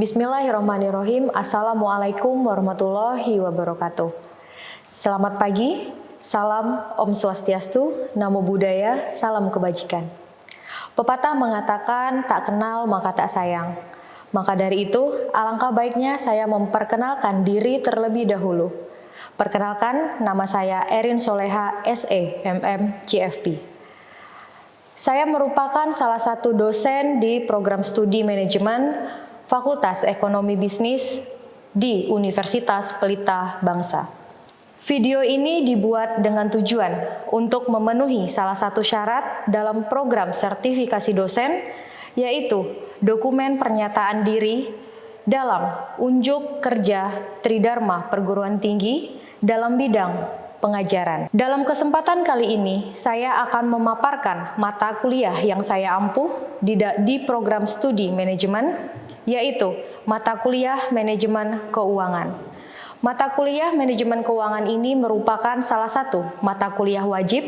Bismillahirrahmanirrahim. Assalamualaikum warahmatullahi wabarakatuh. Selamat pagi, salam Om Swastiastu, Namo Buddhaya, salam kebajikan. Pepatah mengatakan tak kenal maka tak sayang. Maka dari itu, alangkah baiknya saya memperkenalkan diri terlebih dahulu. Perkenalkan, nama saya Erin Soleha, SE, MM, CFP. Saya merupakan salah satu dosen di program studi manajemen Fakultas Ekonomi Bisnis di Universitas Pelita Bangsa. Video ini dibuat dengan tujuan untuk memenuhi salah satu syarat dalam program sertifikasi dosen, yaitu dokumen pernyataan diri dalam unjuk kerja Tridharma Perguruan Tinggi dalam bidang pengajaran. Dalam kesempatan kali ini, saya akan memaparkan mata kuliah yang saya ampuh di program studi manajemen, yaitu mata kuliah manajemen keuangan. Mata kuliah manajemen keuangan ini merupakan salah satu mata kuliah wajib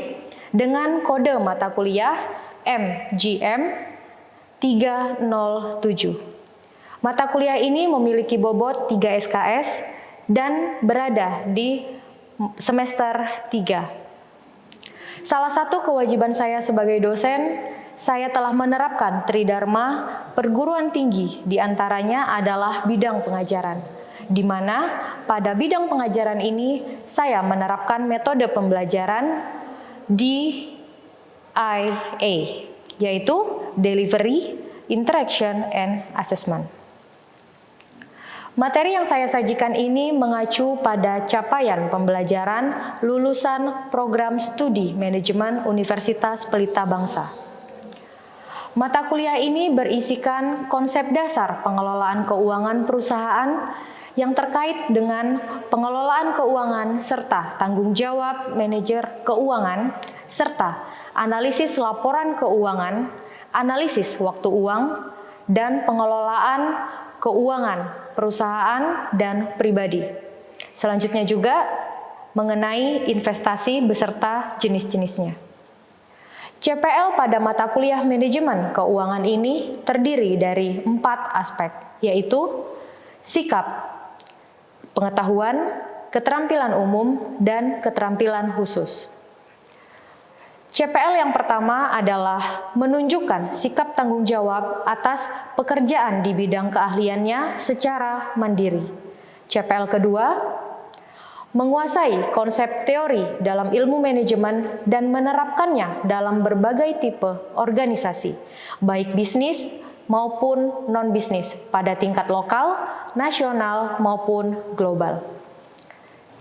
dengan kode mata kuliah MGM 307. Mata kuliah ini memiliki bobot 3 SKS dan berada di semester 3. Salah satu kewajiban saya sebagai dosen, saya telah menerapkan Tridharma Perguruan Tinggi, diantaranya adalah bidang pengajaran, di mana pada bidang pengajaran ini saya menerapkan metode pembelajaran DIA, yaitu Delivery, Interaction, and Assessment. Materi yang saya sajikan ini mengacu pada capaian pembelajaran lulusan program studi manajemen Universitas Pelita Bangsa. Mata kuliah ini berisikan konsep dasar pengelolaan keuangan perusahaan yang terkait dengan pengelolaan keuangan serta tanggung jawab manajer keuangan, serta analisis laporan keuangan, analisis waktu uang, dan pengelolaan keuangan perusahaan dan pribadi. Selanjutnya juga mengenai investasi beserta jenis-jenisnya. CPL pada mata kuliah manajemen keuangan ini terdiri dari 4 aspek, yaitu sikap, pengetahuan, keterampilan umum, dan keterampilan khusus. CPL yang pertama adalah menunjukkan sikap tanggung jawab atas pekerjaan di bidang keahliannya secara mandiri. CPL kedua, menguasai konsep teori dalam ilmu manajemen dan menerapkannya dalam berbagai tipe organisasi, baik bisnis maupun non-bisnis pada tingkat lokal, nasional maupun global.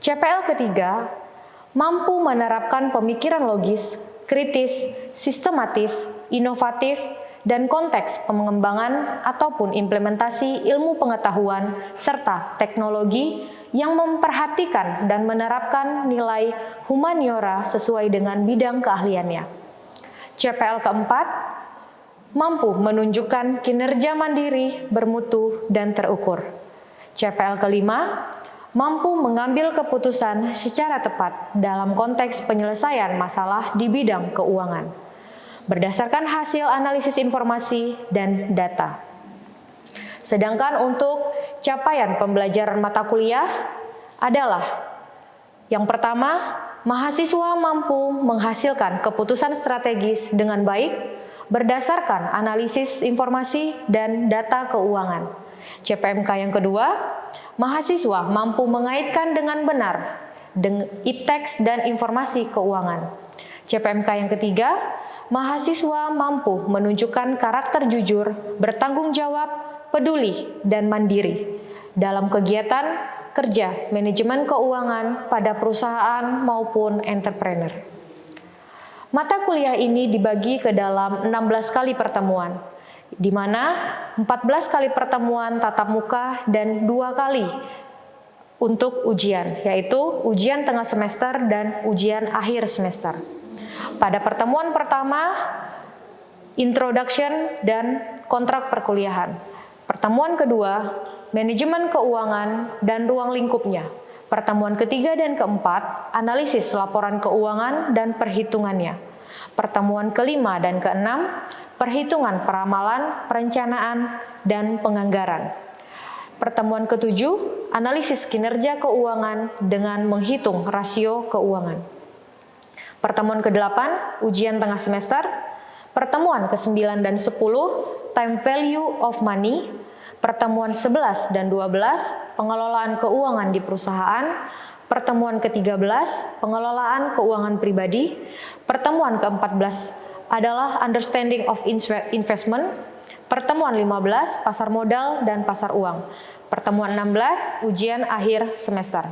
CPL ketiga, mampu menerapkan pemikiran logis, kritis, sistematis, inovatif, dan konteks pengembangan ataupun implementasi ilmu pengetahuan serta teknologi yang memperhatikan dan menerapkan nilai humaniora sesuai dengan bidang keahliannya. CPL keempat, mampu menunjukkan kinerja mandiri, bermutu, dan terukur. CPL kelima, mampu mengambil keputusan secara tepat dalam konteks penyelesaian masalah di bidang keuangan, berdasarkan hasil analisis informasi dan data. Sedangkan untuk capaian pembelajaran mata kuliah adalah yang pertama, mahasiswa mampu menghasilkan keputusan strategis dengan baik berdasarkan analisis informasi dan data keuangan. CPMK yang kedua, mahasiswa mampu mengaitkan dengan benar ipteks dan informasi keuangan. CPMK yang ketiga, mahasiswa mampu menunjukkan karakter jujur, bertanggung jawab, peduli, dan mandiri dalam kegiatan kerja manajemen keuangan pada perusahaan maupun entrepreneur. Mata kuliah ini dibagi ke dalam 16 kali pertemuan, di mana 14 kali pertemuan tatap muka dan 2 kali untuk ujian, yaitu ujian tengah semester dan ujian akhir semester. Pada pertemuan pertama, introduction dan kontrak perkuliahan. Pertemuan kedua, manajemen keuangan dan ruang lingkupnya. Pertemuan ketiga dan keempat, analisis laporan keuangan dan perhitungannya. Pertemuan kelima dan keenam, perhitungan peramalan, perencanaan, dan penganggaran. Pertemuan ketujuh, analisis kinerja keuangan dengan menghitung rasio keuangan. Pertemuan ke-8, ujian tengah semester. Pertemuan ke-9 dan 10, time value of money. Pertemuan 11 dan 12, pengelolaan keuangan di perusahaan. Pertemuan ke-13, pengelolaan keuangan pribadi. Pertemuan ke-14 adalah understanding of investment. Pertemuan 15, pasar modal dan pasar uang. Pertemuan 16, ujian akhir semester.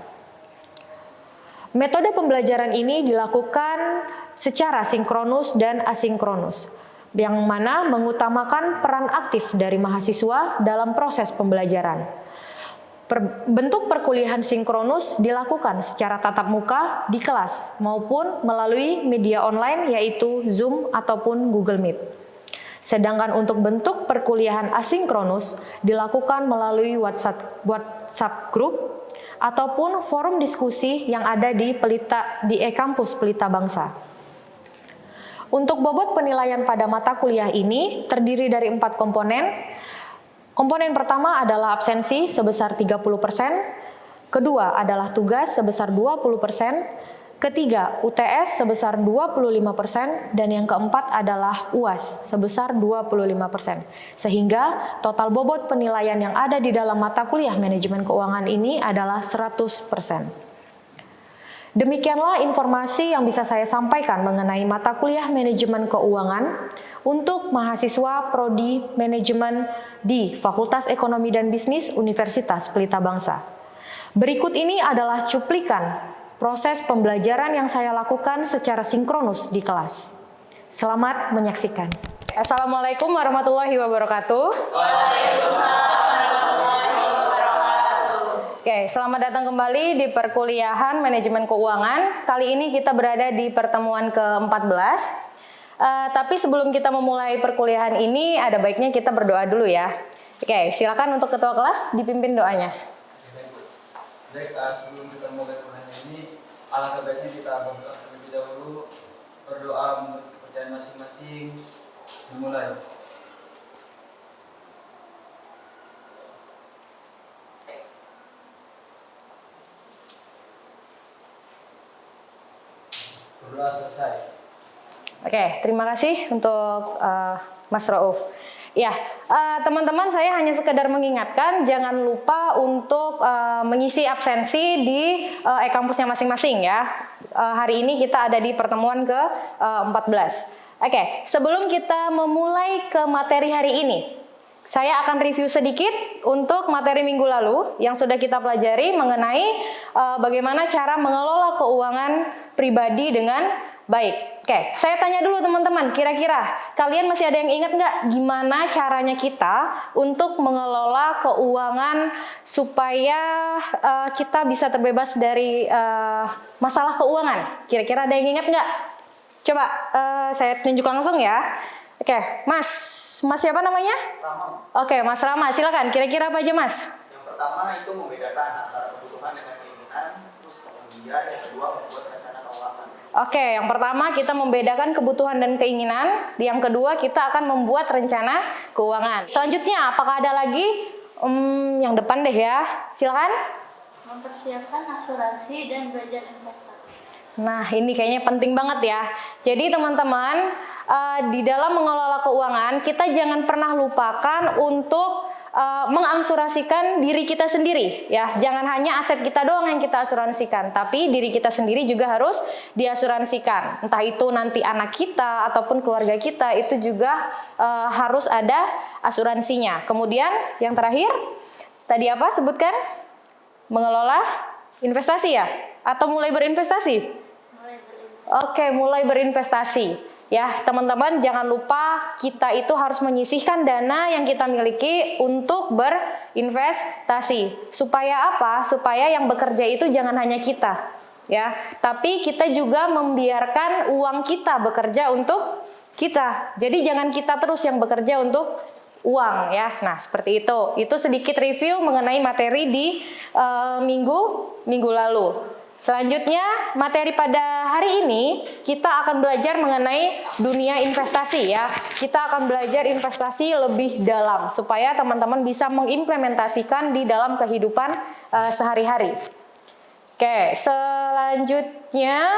Metode pembelajaran ini dilakukan secara sinkronus dan asinkronus, yang mana mengutamakan peran aktif dari mahasiswa dalam proses pembelajaran. Bentuk perkuliahan sinkronus dilakukan secara tatap muka di kelas maupun melalui media online yaitu Zoom ataupun Google Meet. Sedangkan untuk bentuk perkuliahan asinkronus dilakukan melalui WhatsApp group ataupun forum diskusi yang ada di e-kampus Pelita Bangsa. Untuk bobot penilaian pada mata kuliah ini terdiri dari 4 komponen. Komponen pertama adalah absensi sebesar 30%, kedua adalah tugas sebesar 20%, ketiga, UTS sebesar 25%, dan yang keempat adalah UAS sebesar 25%. Sehingga total bobot penilaian yang ada di dalam mata kuliah manajemen keuangan ini adalah 100%. Demikianlah informasi yang bisa saya sampaikan mengenai mata kuliah manajemen keuangan untuk mahasiswa Prodi Manajemen di Fakultas Ekonomi dan Bisnis Universitas Pelita Bangsa. Berikut ini adalah cuplikan proses pembelajaran yang saya lakukan secara sinkronus di kelas. Selamat menyaksikan. Assalamualaikum warahmatullahi wabarakatuh. Waalaikumsalam warahmatullahi wabarakatuh. Oke, selamat datang kembali di perkuliahan manajemen keuangan. Kali ini kita berada di pertemuan ke-14. Tapi sebelum kita memulai perkuliahan ini, ada baiknya kita berdoa dulu ya. Oke, silakan untuk ketua kelas dipimpin doanya. Baik, sebelum kita mulai pertanyaan ini, alangkah baiknya kita berdoa terlebih dahulu, berdoa menurut kepercayaan masing-masing. Dimulai. Berdoa selesai. Oke, terima kasih untuk Mas Rauf. Ya, teman-teman, saya hanya sekedar mengingatkan jangan lupa untuk mengisi absensi di e-kampusnya masing-masing ya. Hari ini kita ada di pertemuan ke-14. Oke, sebelum kita memulai ke materi hari ini, saya akan review sedikit untuk materi minggu lalu yang sudah kita pelajari mengenai bagaimana cara mengelola keuangan pribadi dengan baik. Oke, saya tanya dulu teman-teman, kira-kira kalian masih ada yang ingat nggak gimana caranya kita untuk mengelola keuangan supaya kita bisa terbebas dari masalah keuangan? Kira-kira ada yang ingat nggak? Coba saya tunjuk langsung ya. Oke, Mas siapa namanya? Rama. Oke, Mas Rama, silakan. Kira-kira apa aja, Mas? Yang pertama itu membedakan antara kebutuhan dengan keinginan, terus kemudian yang kedua membuat rencana keuangan. Oke, yang pertama kita membedakan kebutuhan dan keinginan. Yang kedua kita akan membuat rencana keuangan. Selanjutnya, apakah ada lagi? Yang depan deh ya. Silakan. Mempersiapkan asuransi dan belajar investasi. Nah, ini kayaknya penting banget ya. Jadi teman-teman, di dalam mengelola keuangan kita jangan pernah lupakan untuk mengasuransikan diri kita sendiri ya. Jangan hanya aset kita doang yang kita asuransikan, tapi diri kita sendiri juga harus diasuransikan. Entah itu nanti anak kita ataupun keluarga kita, itu juga harus ada asuransinya. Kemudian yang terakhir tadi apa sebutkan? Mengelola investasi ya? Atau mulai berinvestasi? Oke, mulai berinvestasi. Ya, teman-teman jangan lupa kita itu harus menyisihkan dana yang kita miliki untuk berinvestasi. Supaya apa? Supaya yang bekerja itu jangan hanya kita, ya. Tapi kita juga membiarkan uang kita bekerja untuk kita. Jadi jangan kita terus yang bekerja untuk uang, ya. Nah, seperti itu. Itu sedikit review mengenai materi di minggu lalu. Selanjutnya, materi pada hari ini kita akan belajar mengenai dunia investasi ya. Kita akan belajar investasi lebih dalam supaya teman-teman bisa mengimplementasikan di dalam kehidupan sehari-hari. Oke, selanjutnya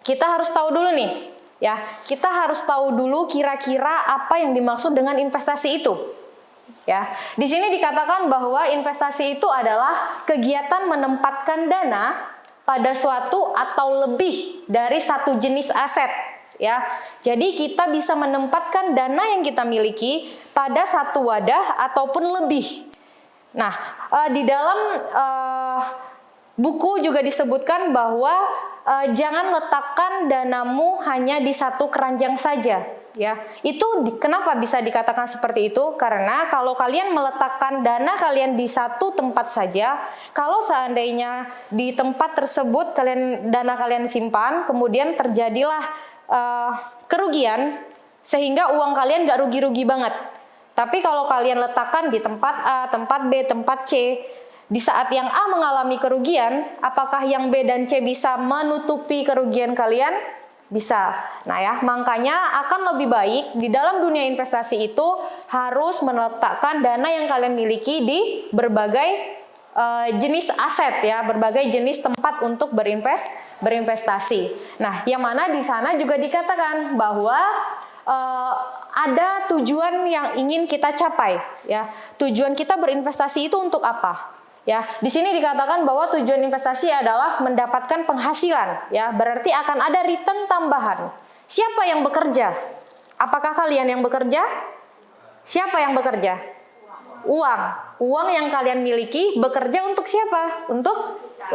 kita harus tahu dulu nih ya. Kita harus tahu dulu kira-kira apa yang dimaksud dengan investasi itu. Ya, di sini dikatakan bahwa investasi itu adalah kegiatan menempatkan dana pada suatu atau lebih dari satu jenis aset, ya. Jadi kita bisa menempatkan dana yang kita miliki pada satu wadah ataupun lebih. Nah, di dalam buku juga disebutkan bahwa jangan letakkan danamu hanya di satu keranjang saja. Ya, itu kenapa bisa dikatakan seperti itu? Karena kalau kalian meletakkan dana kalian di satu tempat saja, kalau seandainya di tempat tersebut dana kalian simpan, kemudian terjadilah kerugian, sehingga uang kalian gak rugi-rugi banget. Tapi kalau kalian letakkan di tempat A, tempat B, tempat C, di saat yang A mengalami kerugian, apakah yang B dan C bisa menutupi kerugian kalian? Bisa. Nah ya, makanya akan lebih baik di dalam dunia investasi itu harus meletakkan dana yang kalian miliki di berbagai jenis aset ya, berbagai jenis tempat untuk berinvestasi. Nah, yang mana di sana juga dikatakan bahwa ada tujuan yang ingin kita capai ya. Tujuan kita berinvestasi itu untuk apa? Ya, di sini dikatakan bahwa tujuan investasi adalah mendapatkan penghasilan, ya, berarti akan ada return tambahan. Siapa yang bekerja? Apakah kalian yang bekerja? Siapa yang bekerja? Uang. Uang yang kalian miliki bekerja untuk siapa?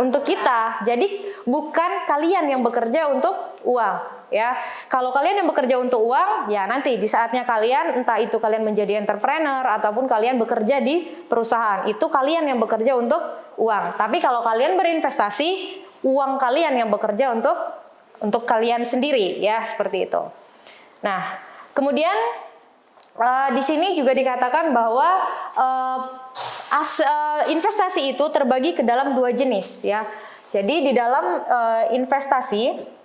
Untuk kita. Jadi bukan kalian yang bekerja untuk uang. Ya, kalau kalian yang bekerja untuk uang, ya nanti di saatnya kalian, entah itu kalian menjadi entrepreneur ataupun kalian bekerja di perusahaan, itu kalian yang bekerja untuk uang. Tapi kalau kalian berinvestasi, uang kalian yang bekerja untuk kalian sendiri, ya seperti itu. Nah, kemudian di sini juga dikatakan bahwa investasi itu terbagi ke dalam dua jenis, ya. Jadi di dalam investasi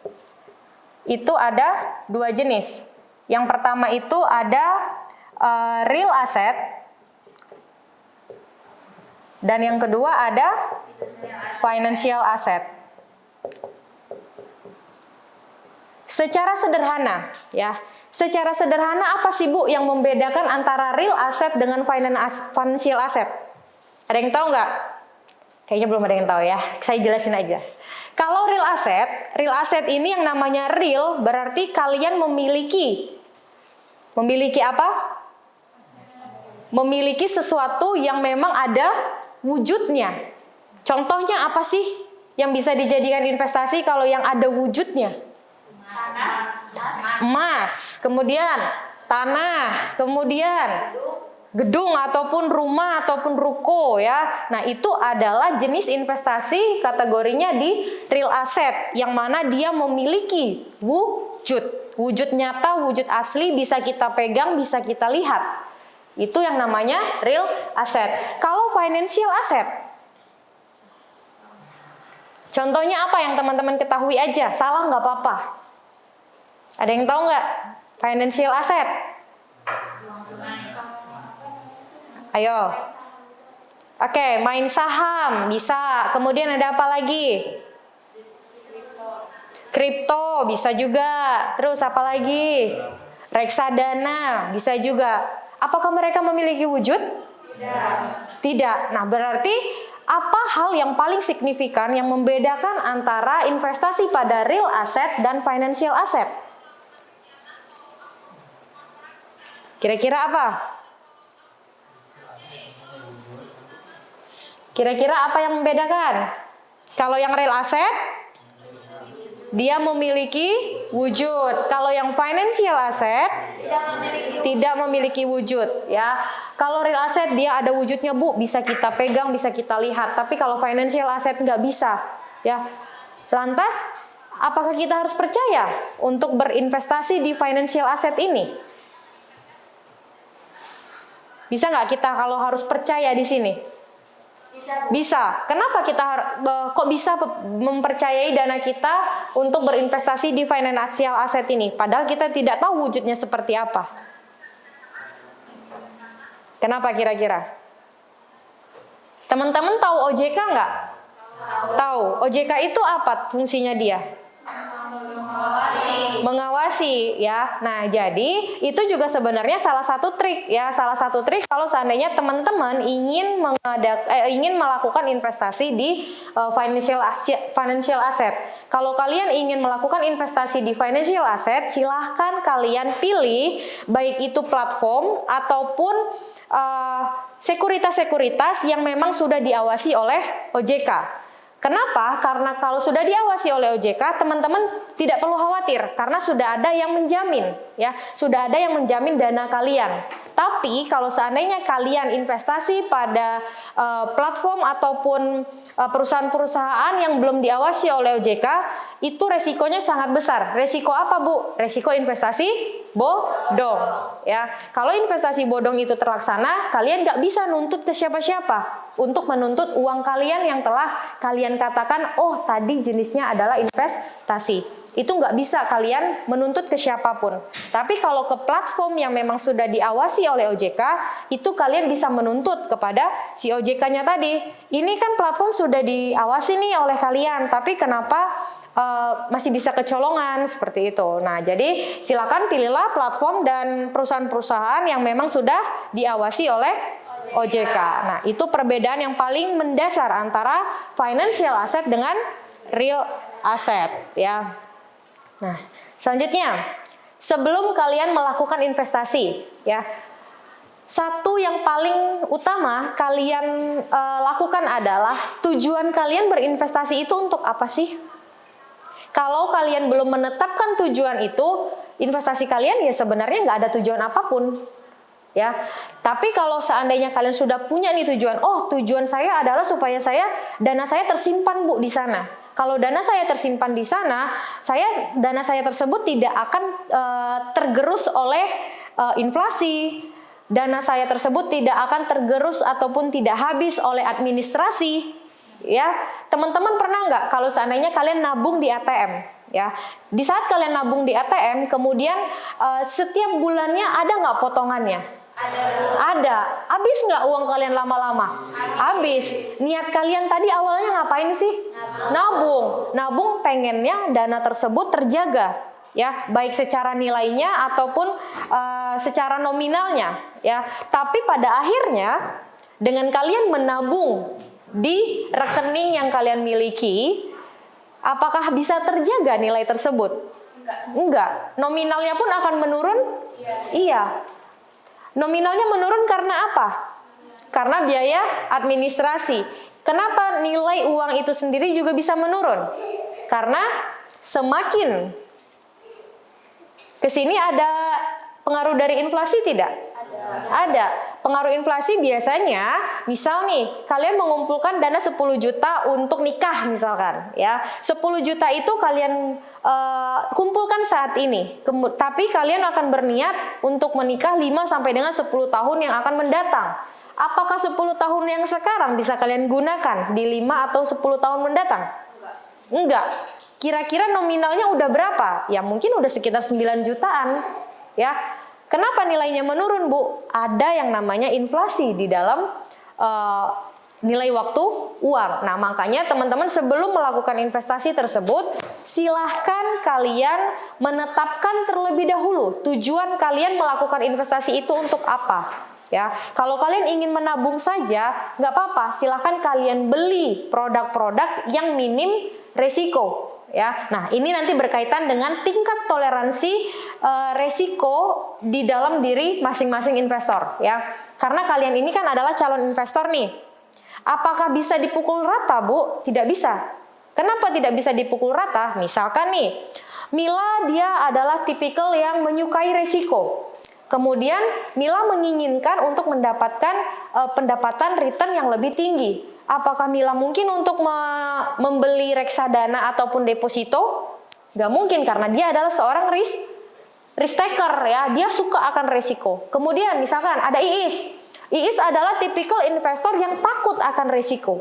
itu ada dua jenis. Yang pertama itu ada real asset, dan yang kedua ada financial asset. Secara sederhana, ya. Secara sederhana apa sih Bu yang membedakan antara real asset dengan financial asset? Ada yang tahu nggak? Kayaknya belum ada yang tahu ya. Saya jelasin aja. Kalau real asset ini yang namanya real berarti kalian memiliki apa? Memiliki sesuatu yang memang ada wujudnya. Contohnya apa sih yang bisa dijadikan investasi kalau yang ada wujudnya? Emas, kemudian tanah, kemudian gedung ataupun rumah ataupun ruko ya. Nah, itu adalah jenis investasi kategorinya di real asset yang mana dia memiliki wujud nyata, wujud asli, bisa kita pegang, bisa kita lihat. Itu yang namanya real asset. Kalau financial asset, contohnya apa yang teman-teman ketahui aja, salah nggak apa-apa. Ada yang tahu nggak financial asset? Ayo. Oke, main saham bisa. Kemudian ada apa lagi? Kripto bisa juga. Terus apa lagi? Reksadana bisa juga. Apakah mereka memiliki wujud? Tidak. Nah, berarti apa hal yang paling signifikan yang membedakan antara investasi pada real asset dan financial asset? Kira-kira apa? Kira-kira apa yang membedakan? Kalau yang real asset, dia memiliki wujud. Kalau yang financial asset, tidak memiliki wujud. Ya, kalau real asset dia ada wujudnya Bu, bisa kita pegang, bisa kita lihat. Tapi kalau financial asset nggak bisa. Ya, lantas apakah kita harus percaya untuk berinvestasi di financial asset ini? Bisa nggak kita kalau harus percaya di sini? Bisa. Kenapa kita kok bisa mempercayai dana kita untuk berinvestasi di financial asset ini? Padahal kita tidak tahu wujudnya seperti apa. Kenapa kira-kira? Teman-teman tahu OJK nggak? Tahu. OJK itu apa fungsinya dia? Mengawasi ya. Nah, jadi itu juga sebenarnya salah satu trik ya, salah satu trik kalau seandainya teman-teman ingin melakukan investasi di financial asset. Kalau kalian ingin melakukan investasi di financial asset, silahkan kalian pilih baik itu platform ataupun sekuritas-sekuritas yang memang sudah diawasi oleh OJK. Kenapa? Karena kalau sudah diawasi oleh OJK, teman-teman tidak perlu khawatir karena sudah ada yang menjamin, ya, sudah ada yang menjamin dana kalian. Tapi kalau seandainya kalian investasi pada platform ataupun perusahaan-perusahaan yang belum diawasi oleh OJK, itu resikonya sangat besar. Resiko apa, Bu? Resiko investasi bodong, ya. Kalau investasi bodong itu terlaksana, kalian nggak bisa nuntut ke siapa-siapa untuk menuntut uang kalian yang telah kalian katakan, oh tadi jenisnya adalah investasi. Itu nggak bisa kalian menuntut ke siapapun. Tapi kalau ke platform yang memang sudah diawasi oleh OJK, itu kalian bisa menuntut kepada si OJK-nya tadi. Ini kan platform sudah diawasi nih oleh kalian, tapi kenapa masih bisa kecolongan seperti itu. Nah, jadi silakan pilihlah platform dan perusahaan-perusahaan yang memang sudah diawasi oleh OJK. Nah, itu perbedaan yang paling mendasar antara financial asset dengan real asset, ya. Nah, selanjutnya, sebelum kalian melakukan investasi, ya, satu yang paling utama kalian lakukan adalah tujuan kalian berinvestasi itu untuk apa sih? Kalau kalian belum menetapkan tujuan itu, investasi kalian ya sebenarnya nggak ada tujuan apapun. Ya, tapi kalau seandainya kalian sudah punya nih tujuan, oh tujuan saya adalah supaya dana saya tersimpan, Bu, di sana. Kalau dana saya tersimpan di sana, dana saya tersebut tidak akan tergerus oleh inflasi. Dana saya tersebut tidak akan tergerus ataupun tidak habis oleh administrasi. Ya, teman-teman pernah nggak kalau seandainya kalian nabung di ATM? Ya, di saat kalian nabung di ATM, kemudian setiap bulannya ada nggak potongannya? Ada. Habis nggak uang kalian lama-lama? Habis. Niat kalian tadi awalnya ngapain sih? Nabung pengennya dana tersebut terjaga, ya, baik secara nilainya ataupun secara nominalnya, ya. Tapi pada akhirnya dengan kalian menabung di rekening yang kalian miliki, apakah bisa terjaga nilai tersebut? Enggak. Nominalnya pun akan menurun? Iya. Nominalnya menurun karena apa? Karena biaya administrasi. Kenapa nilai uang itu sendiri juga bisa menurun? Karena semakin kesini ada pengaruh dari inflasi tidak? Ada. Pengaruh inflasi biasanya, misal nih, kalian mengumpulkan dana 10 juta untuk nikah misalkan, ya. 10 juta itu kalian kumpulkan saat ini. Tapi kalian akan berniat untuk menikah 5 sampai dengan 10 tahun yang akan mendatang. Apakah 10 tahun yang sekarang bisa kalian gunakan di 5 atau 10 tahun mendatang? Enggak. Kira-kira nominalnya udah berapa? Ya mungkin udah sekitar 9 jutaan, ya. Kenapa nilainya menurun, Bu? Ada yang namanya inflasi di dalam nilai waktu uang. Nah, makanya teman-teman sebelum melakukan investasi tersebut, silahkan kalian menetapkan terlebih dahulu tujuan kalian melakukan investasi itu untuk apa. Ya, kalau kalian ingin menabung saja, nggak apa-apa. Silahkan kalian beli produk-produk yang minim resiko. Ya, nah ini nanti berkaitan dengan tingkat toleransi resiko di dalam diri masing-masing investor, ya. Karena kalian ini kan adalah calon investor nih. Apakah bisa dipukul rata, Bu? Tidak bisa. Kenapa tidak bisa dipukul rata? Misalkan nih, Mila dia adalah tipikal yang menyukai resiko. Kemudian Mila menginginkan untuk mendapatkan pendapatan return yang lebih tinggi. Apakah Mila mungkin untuk membeli reksadana ataupun deposito? Gak mungkin karena dia adalah seorang risk taker, ya. Dia suka akan resiko. Kemudian misalkan ada Iis. Iis adalah tipikal investor yang takut akan risiko.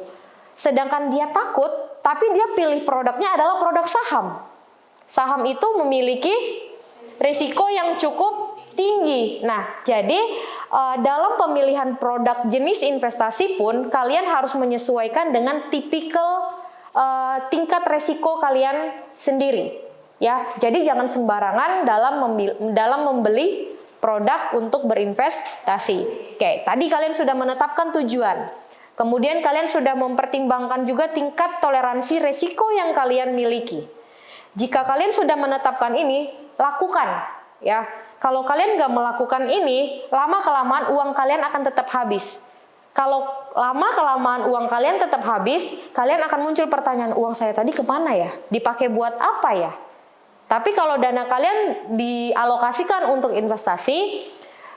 Sedangkan dia takut, tapi dia pilih produknya adalah produk saham. Saham itu memiliki risiko yang cukup tinggi. Nah, jadi dalam pemilihan produk jenis investasi pun kalian harus menyesuaikan dengan tipikal tingkat risiko kalian sendiri. Ya, jadi jangan sembarangan dalam membeli produk untuk berinvestasi. Oke, tadi kalian sudah menetapkan tujuan. Kemudian kalian sudah mempertimbangkan juga tingkat toleransi risiko yang kalian miliki. Jika kalian sudah menetapkan ini, lakukan. Ya, kalau kalian nggak melakukan ini, lama-kelamaan uang kalian akan tetap habis. Kalau lama-kelamaan uang kalian tetap habis, kalian akan muncul pertanyaan, uang saya tadi kemana ya? Dipakai buat apa ya? Tapi kalau dana kalian dialokasikan untuk investasi,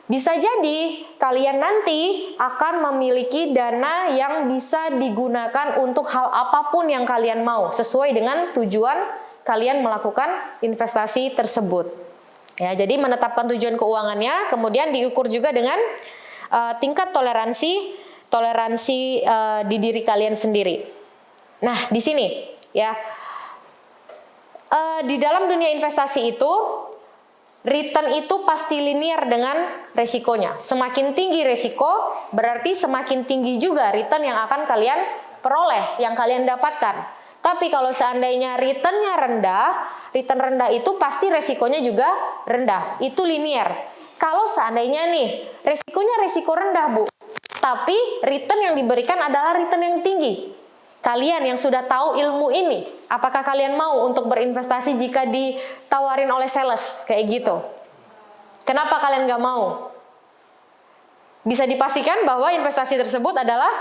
bisa jadi kalian nanti akan memiliki dana yang bisa digunakan untuk hal apapun yang kalian mau, sesuai dengan tujuan kalian melakukan investasi tersebut. Ya, jadi menetapkan tujuan keuangannya, kemudian diukur juga dengan tingkat toleransi di diri kalian sendiri. Nah, di sini ya, di dalam dunia investasi itu, return itu pasti linear dengan resikonya. Semakin tinggi resiko, berarti semakin tinggi juga return yang akan kalian peroleh, yang kalian dapatkan. Tapi kalau seandainya returnnya rendah, return rendah itu pasti resikonya juga rendah. Itu linear. Kalau seandainya nih, resikonya resiko rendah, Bu, tapi return yang diberikan adalah return yang tinggi. Kalian yang sudah tahu ilmu ini, apakah kalian mau untuk berinvestasi jika ditawarin oleh sales kayak gitu? Kenapa kalian gak mau? Bisa dipastikan bahwa investasi tersebut adalah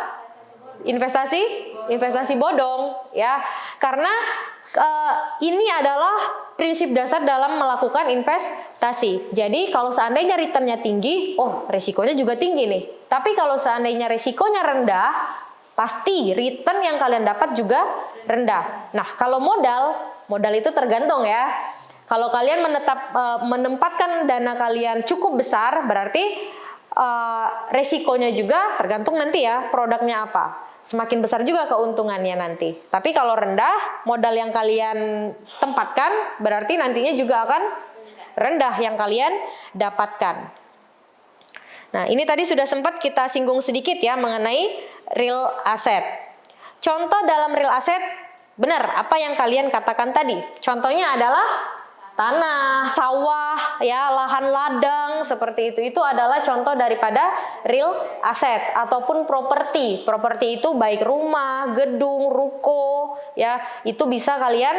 investasi bodong, ya. Karena ini adalah prinsip dasar dalam melakukan investasi. Jadi kalau seandainya returnnya tinggi, oh resikonya juga tinggi nih. Tapi kalau seandainya resikonya rendah, pasti return yang kalian dapat juga rendah. Nah, kalau modal itu tergantung ya. Kalau kalian menempatkan dana kalian cukup besar, berarti resikonya juga tergantung nanti ya produknya apa. Semakin besar juga keuntungannya nanti. Tapi kalau rendah, modal yang kalian tempatkan, berarti nantinya juga akan rendah yang kalian dapatkan. Nah, ini tadi sudah sempat kita singgung sedikit ya mengenai real asset. Contoh dalam real asset, benar apa yang kalian katakan tadi. Contohnya adalah tanah, sawah, ya, lahan ladang seperti itu. Itu adalah contoh daripada real asset ataupun properti. Properti itu baik rumah, gedung, ruko, ya, itu bisa kalian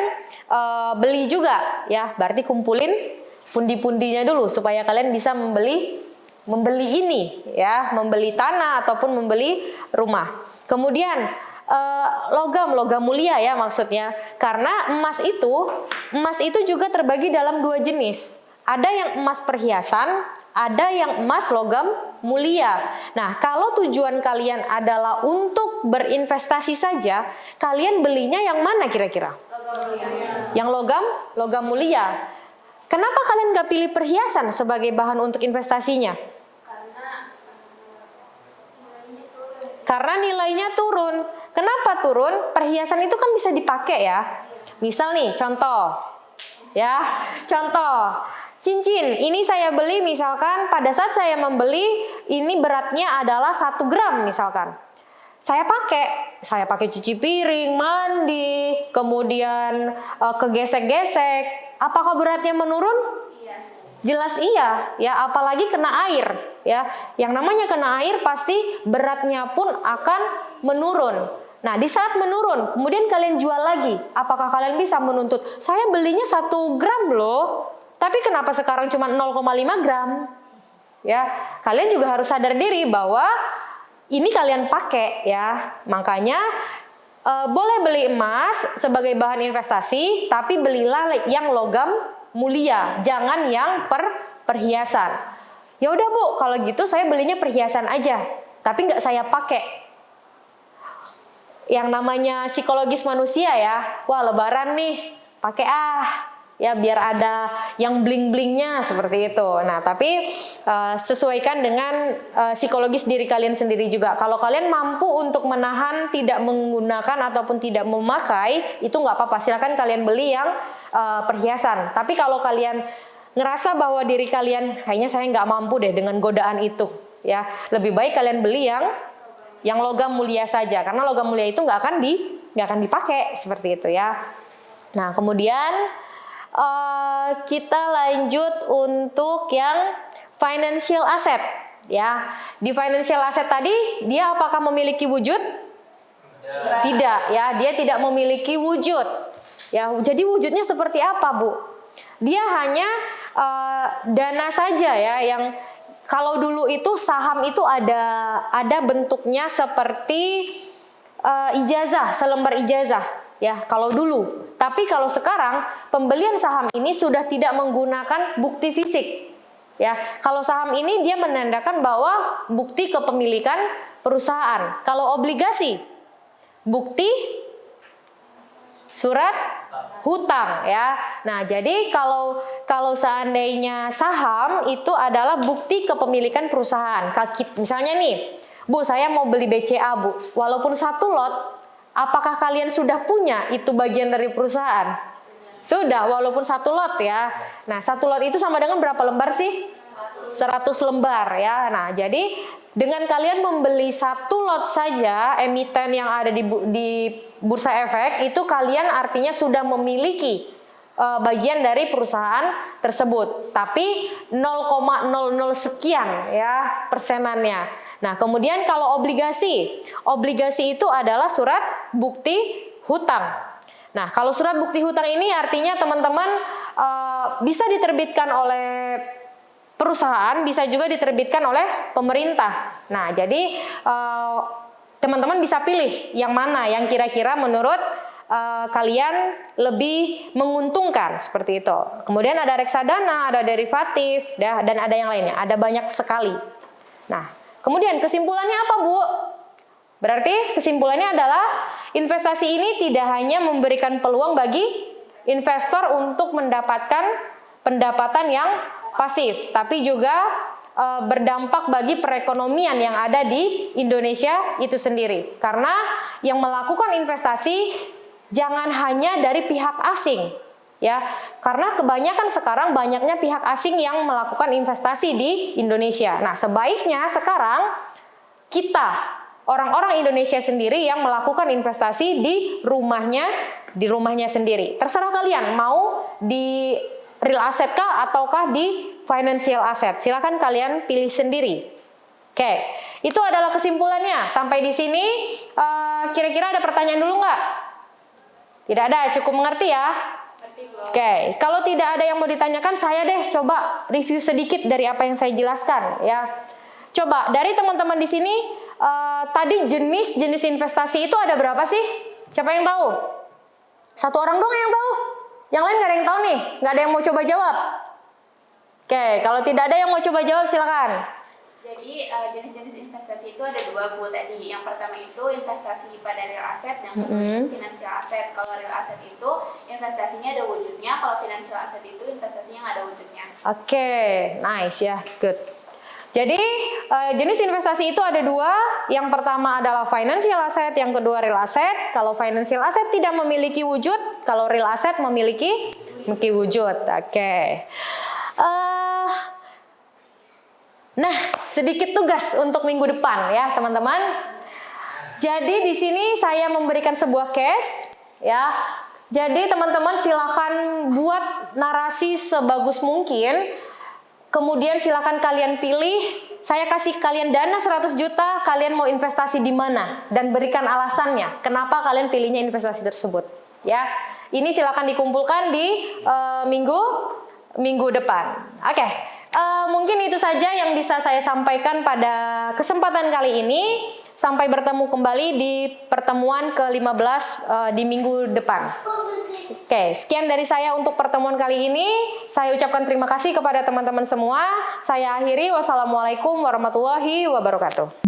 beli juga, ya. Berarti kumpulin pundi-pundinya dulu supaya kalian bisa membeli ini, ya, membeli tanah ataupun membeli rumah. Kemudian logam mulia ya maksudnya, karena emas itu juga terbagi dalam dua jenis. Ada yang emas perhiasan, ada yang emas logam mulia. Nah, kalau tujuan kalian adalah untuk berinvestasi saja, kalian belinya yang mana kira-kira? Yang logam mulia. Kenapa kalian gak pilih perhiasan sebagai bahan untuk investasinya? Karena nilainya turun. Kenapa turun? Perhiasan itu kan bisa dipakai ya. Misal nih, contoh. Ya, contoh. Cincin, ini saya beli misalkan pada saat saya membeli, ini beratnya adalah 1 gram misalkan. Saya pakai cuci piring, mandi, kemudian kegesek-gesek. Apakah beratnya menurun? Jelas iya, ya, apalagi kena air, ya. Yang namanya kena air pasti beratnya pun akan menurun. Nah, di saat menurun, kemudian kalian jual lagi, apakah kalian bisa menuntut, saya belinya 1 gram loh, tapi kenapa sekarang cuma 0,5 gram? Ya, kalian juga harus sadar diri bahwa ini kalian pakai, ya. Makanya boleh beli emas sebagai bahan investasi, tapi belilah yang logam mulia, jangan yang perhiasan. Ya udah Bu, kalau gitu saya belinya perhiasan aja, tapi nggak saya pakai. Yang namanya psikologis manusia ya, wah lebaran nih, pakai ya, biar ada yang bling-blingnya seperti itu. Nah, tapi sesuaikan dengan psikologis diri kalian sendiri juga. Kalau kalian mampu untuk menahan, tidak menggunakan ataupun tidak memakai, itu nggak apa-apa. Silakan kalian beli yang perhiasan. Tapi kalau kalian ngerasa bahwa diri kalian kayaknya saya nggak mampu deh dengan godaan itu, ya, lebih baik kalian beli yang logam mulia saja, karena logam mulia itu nggak akan dipakai seperti itu ya. Nah, kemudian kita lanjut untuk yang financial asset ya. Di financial asset tadi dia apakah memiliki wujud? Tidak ya, dia tidak memiliki wujud. Ya, jadi wujudnya seperti apa, Bu? Dia hanya dana saja ya, yang kalau dulu itu saham itu ada bentuknya seperti ijazah, selembar ijazah ya kalau dulu. Tapi kalau sekarang pembelian saham ini sudah tidak menggunakan bukti fisik. Ya, kalau saham ini dia menandakan bahwa bukti kepemilikan perusahaan. Kalau obligasi, bukti surat hutang ya. Nah, jadi kalau seandainya saham itu adalah bukti kepemilikan perusahaan. Misalnya nih, Bu, saya mau beli BCA, Bu. Walaupun satu lot, apakah kalian sudah punya itu bagian dari perusahaan? Sudah, walaupun satu lot ya. Nah, satu lot itu sama dengan berapa lembar sih? 100 lembar ya. Nah, jadi dengan kalian membeli satu lot saja emiten yang ada di bursa efek, itu kalian artinya sudah memiliki bagian dari perusahaan tersebut. Tapi 0,00 sekian ya persenannya. Nah, kemudian kalau obligasi itu adalah surat bukti hutang. Nah, kalau surat bukti hutang ini artinya teman-teman bisa diterbitkan oleh perusahaan, bisa juga diterbitkan oleh pemerintah. Nah, jadi teman-teman bisa pilih yang mana yang kira-kira menurut kalian lebih menguntungkan seperti itu. Kemudian ada reksadana, ada derivatif, dan ada yang lainnya. Ada banyak sekali. Nah, kemudian kesimpulannya apa, Bu? Berarti kesimpulannya adalah investasi ini tidak hanya memberikan peluang bagi investor untuk mendapatkan pendapatan yang pasif, tapi juga berdampak bagi perekonomian yang ada di Indonesia itu sendiri. Karena yang melakukan investasi jangan hanya dari pihak asing, ya. Karena kebanyakan sekarang banyaknya pihak asing yang melakukan investasi di Indonesia. Nah, sebaiknya sekarang kita orang-orang Indonesia sendiri yang melakukan investasi di rumahnya sendiri. Terserah kalian mau di real asset kah ataukah di financial asset. Silakan kalian pilih sendiri. Oke, itu adalah kesimpulannya. Sampai di sini kira-kira ada pertanyaan dulu nggak? Tidak ada, cukup mengerti ya? Oke, kalau tidak ada yang mau ditanyakan, saya deh coba review sedikit dari apa yang saya jelaskan ya. Coba dari teman-teman di sini tadi jenis investasi itu ada berapa sih? Siapa yang tahu? Satu orang doang yang tahu. Yang lain nggak ada yang tahu nih. Nggak ada yang mau coba jawab. Oke, kalau tidak ada yang mau coba jawab silakan. Jadi jenis-jenis investasi itu ada dua, Bu, tadi. Yang pertama itu investasi pada real asset, yang kedua itu financial asset. Kalau real asset itu investasinya ada wujudnya, kalau financial asset itu investasinya nggak ada wujudnya. Oke, nice ya, good. Jadi jenis investasi itu ada dua. Yang pertama adalah financial asset, yang kedua real asset. Kalau financial asset tidak memiliki wujud, kalau real asset memiliki wujud. Oke. Nah, sedikit tugas untuk minggu depan ya, teman-teman. Jadi di sini saya memberikan sebuah case ya. Jadi teman-teman silakan buat narasi sebagus mungkin. Kemudian silakan kalian pilih, saya kasih kalian dana 100 juta, kalian mau investasi di mana? Dan berikan alasannya, kenapa kalian pilihnya investasi tersebut. Ya, ini silakan dikumpulkan di minggu depan. Oke, mungkin itu saja yang bisa saya sampaikan pada kesempatan kali ini. Sampai bertemu kembali di pertemuan ke-15 di minggu depan. Oke, sekian dari saya untuk pertemuan kali ini. Saya ucapkan terima kasih kepada teman-teman semua. Saya akhiri, wassalamualaikum warahmatullahi wabarakatuh.